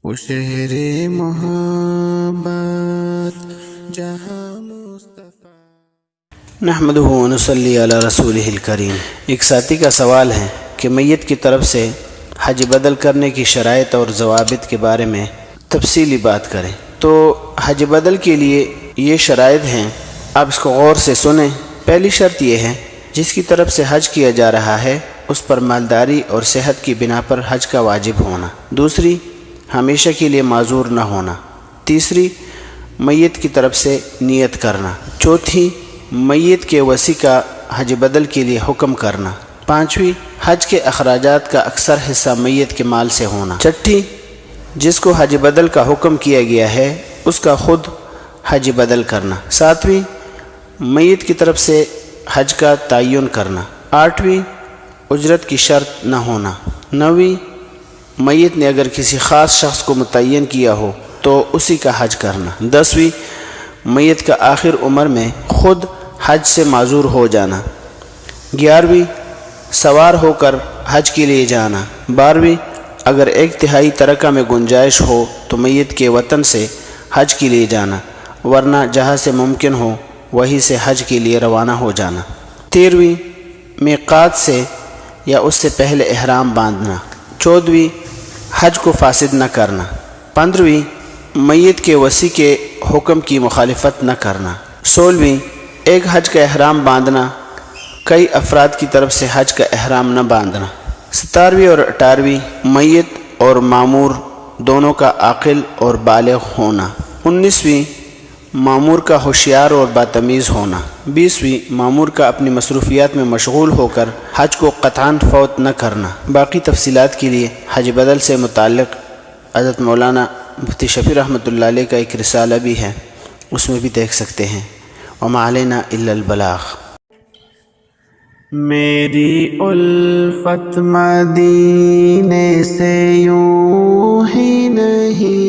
وہ شہر محبت جہاں مصطفیٰ۔ نحمدہ و نصلی علی رسولہ الکریم۔ ایک ساتھی کا سوال ہے کہ میت کی طرف سے حج بدل کرنے کی شرائط اور ضوابط کے بارے میں تفصیلی بات کریں۔ تو حج بدل کے لیے یہ شرائط ہیں، آپ اس کو غور سے سنیں۔ پہلی شرط یہ ہے جس کی طرف سے حج کیا جا رہا ہے اس پر مالداری اور صحت کی بنا پر حج کا واجب ہونا۔ دوسری، ہمیشہ کے لیے معذور نہ ہونا۔ تیسری، میت کی طرف سے نیت کرنا۔ چوتھی، میت کے وصی کا حج بدل کے لیے حکم کرنا۔ پانچویں، حج کے اخراجات کا اکثر حصہ میت کے مال سے ہونا۔ چھٹی، جس کو حج بدل کا حکم کیا گیا ہے اس کا خود حج بدل کرنا۔ ساتویں، میت کی طرف سے حج کا تعین کرنا۔ آٹھویں، اجرت کی شرط نہ ہونا۔ نویں، میت نے اگر کسی خاص شخص کو متعین کیا ہو تو اسی کا حج کرنا۔ دسویں، میت کا آخر عمر میں خود حج سے معذور ہو جانا۔ گیارہویں، سوار ہو کر حج کے لیے جانا۔ بارہویں، اگر ایک تہائی ترکہ میں گنجائش ہو تو میت کے وطن سے حج کے لیے جانا، ورنہ جہاں سے ممکن ہو وہیں سے حج کے لیے روانہ ہو جانا۔ تیرہویں، میقات سے یا اس سے پہلے احرام باندھنا۔ چودہویں، حج کو فاسد نہ کرنا۔ پندرہویں، میت کے وصی کے حکم کی مخالفت نہ کرنا۔ سولہویں، ایک حج کا احرام باندھنا، کئی افراد کی طرف سے حج کا احرام نہ باندھنا۔ ستارویں اور اٹھارہویں، میت اور معمور دونوں کا عاقل اور بالغ ہونا۔ انیسویں، معمور کا ہوشیار اور باتمیز ہونا۔ بیسویں، معمور کا اپنی مصروفیات میں مشغول ہو کر حج کو قطعاً فوت نہ کرنا۔ باقی تفصیلات کے لیے حج بدل سے متعلق حضرت مولانا مفتی شفیع رحمۃ اللہ علیہ کا ایک رسالہ بھی ہے، اس میں بھی دیکھ سکتے ہیں۔ وما علینا الا البلاغ۔ میری الفت مدینے سے یوں ہی نہیں